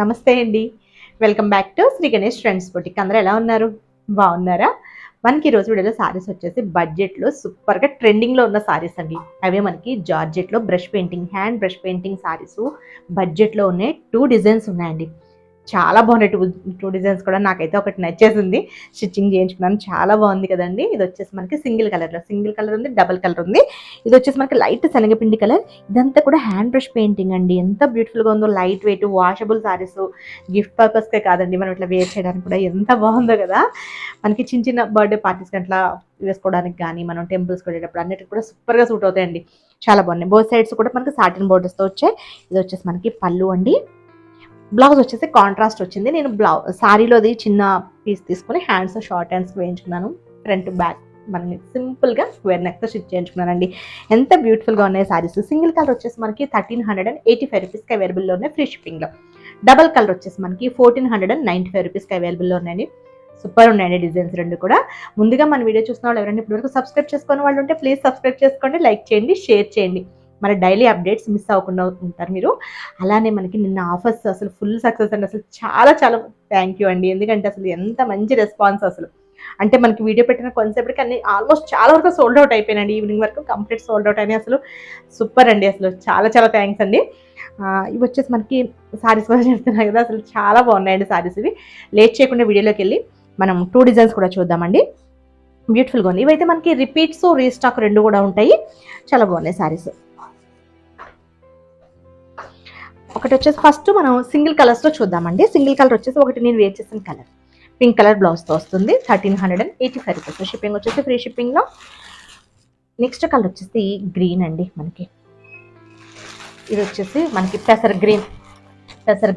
నమస్తే అండి. Welcome back to Shri Ganesh friends boutique. అందరూ ఎలా ఉన్నారు? బాగున్నారా? మనకి ఈరోజు వీడియోలో సారీస్ వచ్చేసి బడ్జెట్లో సూపర్గా ట్రెండింగ్లో ఉన్న సారీస్ అండి. అవే మనకి జార్జెట్లో brush painting, hand brush painting saris బడ్జెట్లో ఉన్నాయి. 2 డిజైన్స్ ఉన్నాయండి. చాలా బాగున్నాయి. టూ డిజైన్స్ కూడా నాకైతే ఒకటి నచ్చేసింది. స్టిచ్చింగ్ చేయించుకున్నాను. చాలా బాగుంది కదండి. ఇది వచ్చేసి మనకి సింగిల్ కలర్ ఉంది, డబల్ కలర్ ఉంది. ఇది వచ్చేసి మనకి లైట్ శనగపిండి కలర్. ఇదంతా కూడా హ్యాండ్ బ్రష్ పెయింటింగ్ అండి. ఎంత బ్యూటిఫుల్గా ఉందో. Light weight washable saris gift పర్పస్కే కాదండి, మనం ఇట్లా వేర్ చేయడానికి కూడా ఎంత బాగుందో కదా. మనకి చిన్న చిన్న బర్త్డే పార్టీస్కి అట్లా వేసుకోవడానికి కానీ, మనం టెంపుల్స్కి వెళ్ళేటప్పుడు అన్నిటికి కూడా సూపర్గా సూట్ అవుతాయండి. చాలా బాగున్నాయి. బోత్ సైడ్స్ కూడా మనకి సాటిన్ బోర్డర్స్తో వచ్చాయి. ఇది వచ్చేసి మనకి పళ్ళు అండి. బ్లౌజ్ వచ్చేసి కాంట్రాస్ట్ వచ్చింది. నేను సారీలోది చిన్న పీస్ తీసుకుని హ్యాండ్స్ షార్ట్ హ్యాండ్స్ వేయించుకున్నాను. ఫ్రంట్ బ్యాక్ మనకి సింపుల్గా స్క్వేర్ నెక్తో స్టిచ్ చేయించుకున్నానండి. ఎంత బ్యూటిఫుల్గా ఉన్నాయి సారీస్. సింగిల్ కలర్ వచ్చేసి మనకి 1385 రూపీస్కి అవైలబుల్లో ఉన్నాయి ఫ్రీ షిప్పింగ్లో. డబల్ కలర్ వచ్చేసి మనకి 1495 రూపీస్కి అవైలబుల్లో ఉన్నాయండి. సూపర్ ఉన్నాయండి డిజైన్స్ రెండు కూడా. ముందుగా మన వీడియో చూసిన వాళ్ళు ఎవరైనా ఇప్పటివరకు సబ్స్క్రైబ్ చేసుకునే వాళ్ళు ఉంటే ప్లీజ్ సబ్స్క్రైబ్ చేసుకోండి, లైక్ చేయండి, షేర్ చేయండి. మన డైలీ అప్డేట్స్ మిస్ అవ్వకుండా ఉంటారు మీరు. అలానే మనకి నిన్న ఆఫర్స్ అసలు ఫుల్ సక్సెస్ అండి. అసలు చాలా చాలా థ్యాంక్ యూ అండి. ఎందుకంటే అసలు ఎంత మంచి రెస్పాన్స్ అసలు. అంటే మనకి వీడియో పెట్టిన కొంతసేపటికి అన్ని ఆల్మోస్ట్ చాలా వరకు సోల్డ్ అవుట్ అయిపోయినండి. ఈవినింగ్ వరకు కంప్లీట్ సోల్డ్ అవుట్ అయినాయి. అసలు సూపర్ అండి. అసలు చాలా చాలా థ్యాంక్స్ అండి. ఇవి వచ్చేసి మనకి సారీస్ కూడా చెప్తున్నాయి కదా, అసలు చాలా బాగున్నాయండి సారీస్ ఇవి. లేట్ చేయకుండా వీడియోలోకి వెళ్ళి మనం 2 డిజైన్స్ కూడా చూద్దామండి. బ్యూటిఫుల్గా ఉంది. ఇవైతే మనకి రిపీట్స్ రీస్టాక్ రెండు కూడా ఉంటాయి. చాలా బాగున్నాయి సారీస్. ఒకటి వచ్చేసి ఫస్ట్ మనం సింగిల్ కలర్స్లో చూద్దామండి. సింగిల్ కలర్ వచ్చేసి ఒకటి నేను వేర్ చేసిన కలర్ పింక్ కలర్ బ్లౌజ్తో వస్తుంది. 1385 రూపీస్. షిప్పింగ్ వచ్చేసి ఫ్రీ షిప్పింగ్లో. నెక్స్ట్ కలర్ వచ్చేసి గ్రీన్ అండి. మనకి ఇది వచ్చేసి మనకి పెసర్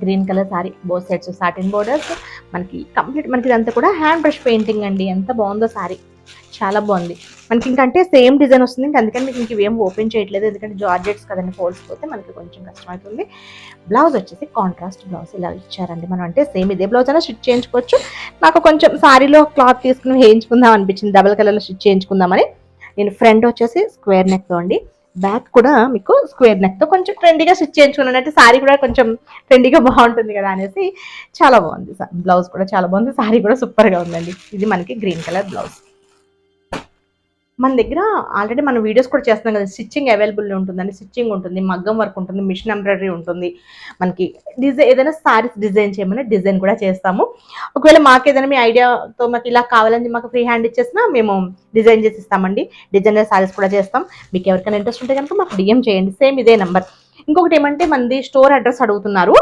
green colour sari. Both sides satin borders. మనకి కంప్లీట్ మనకి ఇదంతా కూడా హ్యాండ్ బ్రష్ పెయింటింగ్ అండి. ఎంత బాగుందో సారీ, చాలా బాగుంది. మనకి ఇంకంటే సేమ్ డిజైన్ వస్తుంది. అందుకని మీకు ఇంక ఇవేం ఓపెన్ చేయట్లేదు, ఎందుకంటే జార్జెట్స్ కదండి, ఫోల్డ్స్ పోతే మనకి కొంచెం కష్టమవుతుంది. బ్లౌజ్ వచ్చేసి కాంట్రాస్ట్ బ్లౌజ్ ఇలా ఇచ్చారండి. మనం అంటే సేమ్ ఇదే బ్లౌజ్ అయినా స్టిచ్ చేయించుకోవచ్చు. నాకు కొంచెం సారీలో క్లాత్ తీసుకుని వేయించుకుందాం అనిపించింది, డబల్ కలర్లో స్టిచ్ చేయించుకుందామని. నేను ఫ్రంట్ వచ్చేసి స్క్వేర్ నెక్తో అండి, బ్యాక్ కూడా మీకు స్క్వేర్ నెక్తో కొంచెం ట్రెండీగా స్టిచ్ చేయించుకున్నాను. అంటే సారీ కూడా కొంచెం ట్రెండీగా బాగుంటుంది కదా అనేసి. చాలా బాగుంది. బ్లౌజ్ కూడా చాలా బాగుంది. సారీ కూడా సూపర్గా ఉందండి. ఇది మనకి గ్రీన్ కలర్ బ్లౌజ్. మన దగ్గర ఆల్రెడీ మనం వీడియోస్ కూడా చేస్తున్నాం కదా, స్టిచ్చింగ్ అవైలబుల్ ఉంటుందండి. స్టిచ్చింగ్ ఉంటుంది, మగ్గం వర్క్ ఉంటుంది, మిషన్ ఎంబ్రాయిడరీ ఉంటుంది. మనకి ఏదైనా సారీస్ డిజైన్ చేయమని డిజైన్ కూడా చేస్తాము. ఒకవేళ మాకు ఏదైనా మీ ఐడియాతో మాకు ఇలా కావాలని మాకు ఫ్రీ హ్యాండ్ ఇచ్చేసినా మేము డిజైన్ చేసి ఇస్తామండి. డిజైనర్ సారీస్ కూడా చేస్తాం. మీకు ఎవరికైనా ఇంట్రెస్ట్ ఉంటే కనుక మాకు డిఎం చేయండి. సేమ్ ఇదే నెంబర్. ఇంకొకటి ఏమంటే మనది స్టోర్ అడ్రస్ అడుగుతున్నారు.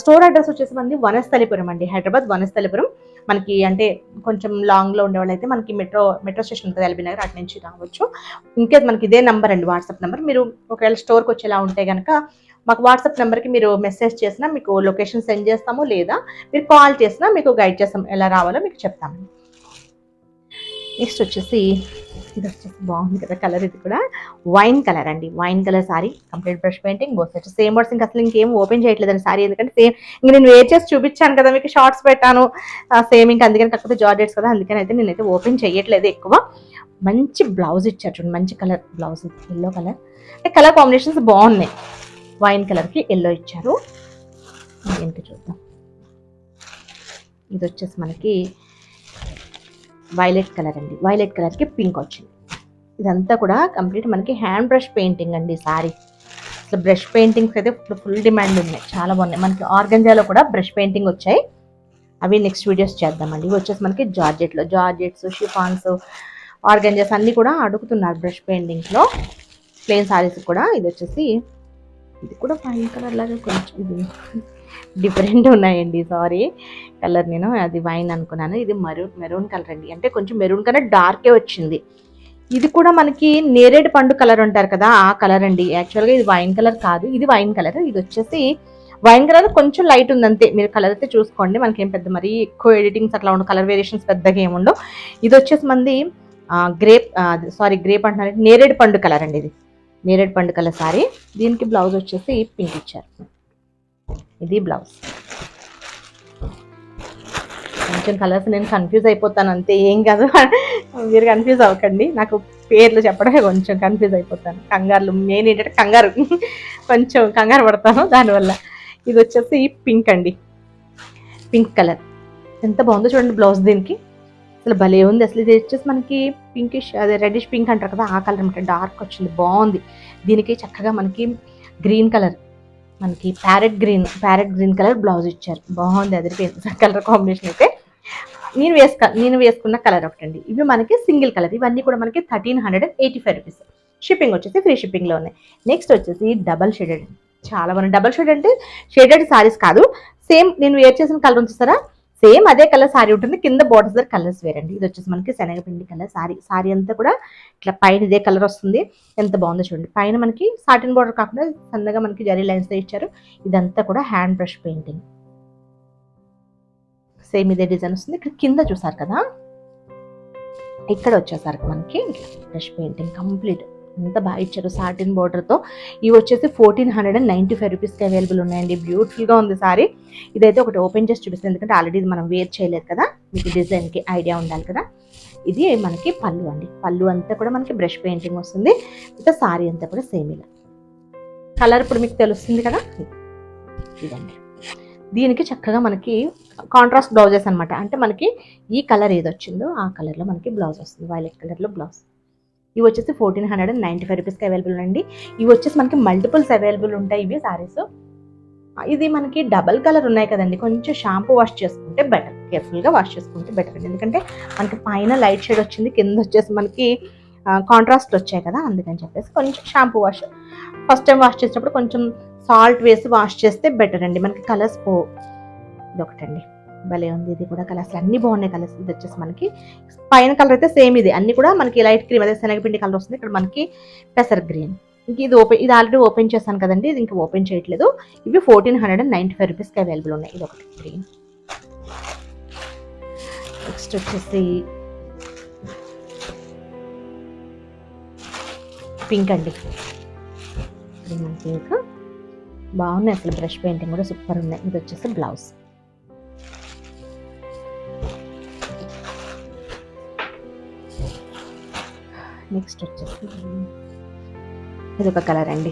స్టోర్ అడ్రస్ వచ్చేసి మనది వనస్థలిపురం అండి, హైదరాబాద్ వనస్థలిపురం. మనకి అంటే కొంచెం లాంగ్లో ఉండేవాళ్ళు అయితే మనకి మెట్రో స్టేషన్ ఉంటుంది ఎల్బీ నగర్, అటు నుంచి రావచ్చు. ఇంకేస్ మనకి ఇదే నెంబర్ అండి, వాట్సాప్ నెంబర్. మీరు ఒకవేళ స్టోర్కి వచ్చేలా ఉంటే కనుక మాకు వాట్సాప్ నెంబర్కి మీరు మెసేజ్ చేసినా మీకు లొకేషన్ సెండ్ చేస్తాము, లేదా మీరు కాల్ చేసినా మీకు గైడ్ చేస్తాం, ఎలా రావాలో మీకు చెప్తామండి. నెక్స్ట్ వచ్చేసి ఇది వచ్చేసి బాగుంది కదా కలర్. ఇది కూడా వైన్ కలర్ అండి. Wine colour sorry, complete brush painting, both sides same words. ఇంకా అసలు ఇంకేం ఓపెన్ చేయట్లేదండి సారీ, ఎందుకంటే సేమ్ ఇంక నేను వేర్ చేసి చూపించాను కదా మీకు, షార్ట్స్ పెట్టాను సేమ్. ఇంకా అందుకని కాకపోతే జార్జెట్స్ కదా, అందుకని అయితే నేనైతే ఓపెన్ చేయట్లేదు ఎక్కువ. మంచి బ్లౌజ్ ఇచ్చారు చూడండి, మంచి కలర్ బ్లౌజ్. ఎల్లో కలర్ అంటే కలర్ కాంబినేషన్స్ బాగున్నాయి. వైన్ కలర్కి ఎల్లో ఇచ్చారు. ఏంటి చూద్దాం. ఇది వచ్చేసి మనకి వైలెట్ కలర్ అండి. వైలెట్ కలర్కి పింక్ వచ్చింది. ఇదంతా కూడా కంప్లీట్ మనకి హ్యాండ్ బ్రష్ పెయింటింగ్ అండి సారీ. అసలు బ్రష్ పెయింటింగ్స్ అయితే ఫుల్ డిమాండ్ ఉన్నాయి, చాలా బాగున్నాయి. మనకి ఆర్గంజాలో కూడా బ్రష్ పెయింటింగ్ వచ్చాయి, అవి నెక్స్ట్ వీడియోస్ చేద్దామండి. ఇవి వచ్చేసి మనకి జార్జెట్స్, షిఫాన్స్, ఆర్గంజాస్ అన్నీ కూడా అడుగుతున్నారు బ్రష్ పెయింటింగ్స్లో. ప్లెయిన్ సారీస్ కూడా. ఇది వచ్చేసి ఇది కూడా వైన్ కలర్ లాగా కొంచెం ఇది డిఫరెంట్ ఉన్నాయండి. సారీ కలర్, నేను అది వైన్ అనుకున్నాను. ఇది మెరూన్ కలర్ అండి. అంటే కొంచెం మెరూన్ కన్నా డార్కే వచ్చింది. ఇది కూడా మనకి నేరేడు పండు కలర్ ఉంటారు కదా, ఆ కలర్ అండి. యాక్చువల్గా ఇది వైన్ కలర్ కాదు, ఇది వైన్ కలర్. ఇది వచ్చేసి వైన్ కలర్ కొంచెం లైట్ ఉంది అంతే. మీరు కలర్ అయితే చూసుకోండి, మనకేం పెద్ద మరీ ఎక్కువ ఎడిటింగ్స్ అట్లా ఉండవు, కలర్ వేరియేషన్స్ పెద్దగా ఏముండవు. ఇది వచ్చేసి మనది గ్రేప్ అంటున్నారు, నేరేడు పండు కలర్ అండి. ఇది నేరేడు పండు కలర్ సారీ. దీనికి బ్లౌజ్ వచ్చేసి పింక్ ఇచ్చారు. ఇది బ్లౌజ్. కొంచెం కలర్స్ నేను కన్ఫ్యూజ్ అయిపోతాను అంతే, ఏం కాదు, మీరు కన్ఫ్యూజ్ అవ్వకండి. నాకు పేర్లు చెప్పడమే కొంచెం కన్ఫ్యూజ్ అయిపోతాను. కంగారులు మెయిన్ ఏంటంటే కొంచెం కంగారు పడతాను దానివల్ల. ఇది వచ్చేసి పింక్ అండి. పింక్ కలర్ ఎంత బాగుందో చూడండి బ్లౌజ్ దీనికి. అసలు భలే ఉంది. అసలు ఇది వచ్చేసి మనకి పింకిష్, అదే రెడ్డిష్ పింక్ అంటారు కదా, ఆ కలర్ అనమాట. డార్క్ వచ్చింది, బాగుంది. దీనికి చక్కగా మనకి గ్రీన్ కలర్, మనకి ప్యారెట్ గ్రీన్ కలర్ బ్లౌజ్ ఇచ్చారు. బాగుంది, అదిరిపోయింది కలర్ కాంబినేషన్ అయితే. నేను వేసుకున్న కలర్ ఒకటండి. ఇవి మనకి సింగిల్ కలర్. ఇవన్నీ కూడా మనకి 1385 రూపీస్. షిప్పింగ్ వచ్చేసి ఫ్రీ షిప్పింగ్లో ఉన్నాయి. నెక్స్ట్ వచ్చేసి డబల్ షేడెడ్. చాలా బాగుంది. డబల్ షేడ్ అంటే షేడెడ్ సారీస్ కాదు, సేమ్ నేను వేర్ చేసిన కలర్ ఉంచుతారా, సేమ్ అదే కలర్ సారీ ఉంటుంది. కింద బార్డర్స్ దగ్గర కలర్స్ వేరండి. ఇది వచ్చేసి మనకి శనగపిండి కలర్ సారీ అంతా కూడా ఇట్లా పైన ఇదే కలర్ వస్తుంది. ఎంత బాగుందో చూడండి. పైన మనకి సాటిన్ బార్డర్ కాకుండా సన్నగా మనకి జరీ లైన్స్ ఇచ్చారు. ఇదంతా కూడా హ్యాండ్ బ్రష్ పెయింటింగ్, సేమ్ ఇదే డిజైన్ వస్తుంది. ఇక్కడ కింద చూసారు కదా, ఇక్కడ వచ్చేసరికి మనకి బ్రష్ పెయింటింగ్ కంప్లీట్ ఎంత బాగా ఇచ్చారు సాటిన్ బార్డర్తో. ఇవి వచ్చేసి 1495 రూపీస్కి అవైలబుల్ ఉన్నాయండి. బ్యూటిఫుల్గా ఉంది సారీ. ఇదైతే ఒకటి ఓపెన్ చేసి చూపిస్తుంది, ఎందుకంటే ఆల్రెడీ ఇది మనం వేర్ చేయలేదు కదా, మీకు డిజైన్కి ఐడియా ఉండాలి కదా. ఇది మనకి పళ్ళు అండి. పళ్ళు అంతా కూడా మనకి బ్రష్ పెయింటింగ్ వస్తుంది. ఇంకా సారీ అంతా కూడా సేమ్ ఇలా కలర్ ఇప్పుడు మీకు తెలుస్తుంది కదా, ఇదండి. దీనికి చక్కగా మనకి కాంట్రాస్ట్ బ్లౌజెస్ అనమాట. అంటే మనకి ఈ కలర్ ఏది వచ్చిందో ఆ కలర్లో మనకి బ్లౌజ్ వస్తుంది, వైలెట్ కలర్లో బ్లౌజ్. ఇవి వచ్చేసి 1495 రూపీస్కి అవైలబుల్ అండి. ఇవి వచ్చేసి మనకి మల్టిపుల్స్ అవైలబుల్ ఉంటాయి ఇవి సారీస్. ఇది మనకి డబల్ కలర్ ఉన్నాయి కదండి, కొంచెం షాంపూ వాష్ చేసుకుంటే బెటర్, కేర్ఫుల్గా వాష్ చేసుకుంటే బెటర్ అండి. ఎందుకంటే మనకి పైన లైట్ షేడ్ వచ్చింది, కింద వచ్చేసి మనకి కాంట్రాస్ట్ వచ్చాయి కదా, అందుకని చెప్పేసి కొంచెం shampoo wash first time wash చేసినప్పుడు కొంచెం సాల్ట్ వేసి వాష్ చేస్తే బెటర్ అండి, మనకి కలర్స్ ఇదొకటండి. భలే ఉంది. ఇది కూడా కలర్స్ అన్ని బాగున్నాయి కలర్స్. ఇది వచ్చేసి మనకి పైన కలర్ అయితే సేమ్, ఇది అన్ని కూడా మనకి లైట్ క్రీమ్, అదే శనగపిండి కలర్ వస్తుంది. ఇక్కడ మనకి పెసర్ గ్రీన్. ఇంక ఇది ఆల్రెడీ ఓపెన్ చేశాను కదండి, ఇది ఇంకా ఓపెన్ చేయట్లేదు. ఇవి 1495 రూపీస్కి అవైలబుల్ ఉన్నాయి. ఇది ఒకటి గ్రీన్. నెక్స్ట్ వచ్చేసి పింక్ అండి. పింక్ బాగున్నాయి అసలు. బ్రష్ పెయింటింగ్ కూడా సూపర్ ఉన్నాయి. ఇది వచ్చేసి బ్లౌజ్. నెక్స్ట్ వచ్చేసి ఇది ఒక కలర్ అండి,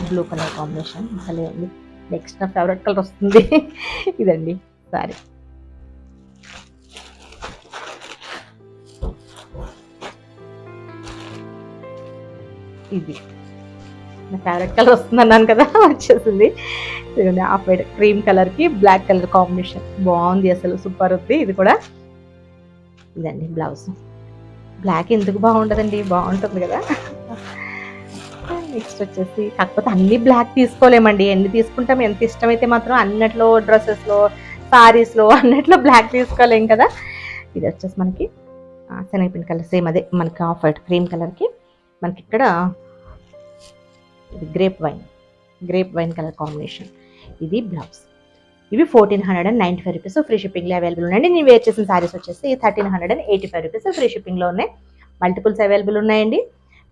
బ్లూ కలర్ కాంబినేషన్ భలే ఉంది. నెక్స్ట్ నా ఫేవరెట్ కలర్ వస్తుంది ఇదండి సారీ. ఇది నా ఫేవరెట్ కలర్ వస్తుంది అన్నాను కదా, వచ్చేసింది. ఇదండి ఆఫ్ వైట్ క్రీమ్ కలర్కి బ్లాక్ కలర్ కాంబినేషన్ బాగుంది అసలు, సూపర్ ఉంది. ఇది కూడా ఇదండి బ్లౌజ్. బ్లాక్ ఎందుకు బాగుంటుందండి, బాగుంటుంది కదా. నెక్స్ట్ వచ్చేసి కాకపోతే అన్ని బ్లాక్ తీసుకోలేమండి, ఎన్ని తీసుకుంటాం, ఎంత ఇష్టమైతే మాత్రం అన్నిట్లో డ్రెస్సెస్లో సారీస్లో అన్నిట్లో బ్లాక్ తీసుకోలేం కదా. ఇది వచ్చేసి మనకి శనగపిండి కలర్, సేమ్ అదే మనకి ఆఫ్ వైట్ క్రీమ్ కలర్కి మనకి ఇక్కడ ఇది గ్రేప్ వైన్ కలర్ కాంబినేషన్. ఇది బ్లౌజ్. ఇవి 1495 రూపీస్ ఫ్రీ షిప్పింగ్లో అవైలబుల్ ఉన్నాయండి. నేను వేర్ చేసిన సారీస్ వచ్చేసి 1385 రూపీస్ ఫ్రీ షిప్పింగ్లో ఉన్నాయి. మల్టిపుల్స్ అవైలబుల్ ఉన్నాయండి,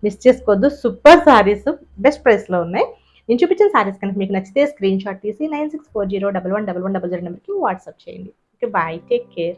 మిస్ చేసుకోవద్దు. సూపర్ సారీస్ బెస్ట్ ప్రైస్లో ఉన్నాయి. నేను చూపించిన సారీస్ కనుక మీకు నచ్చితే స్క్రీన్ షాట్ తీసి 9640111100 నెంబర్కి వాట్సాప్ చేయండి. Okay, bye, take care.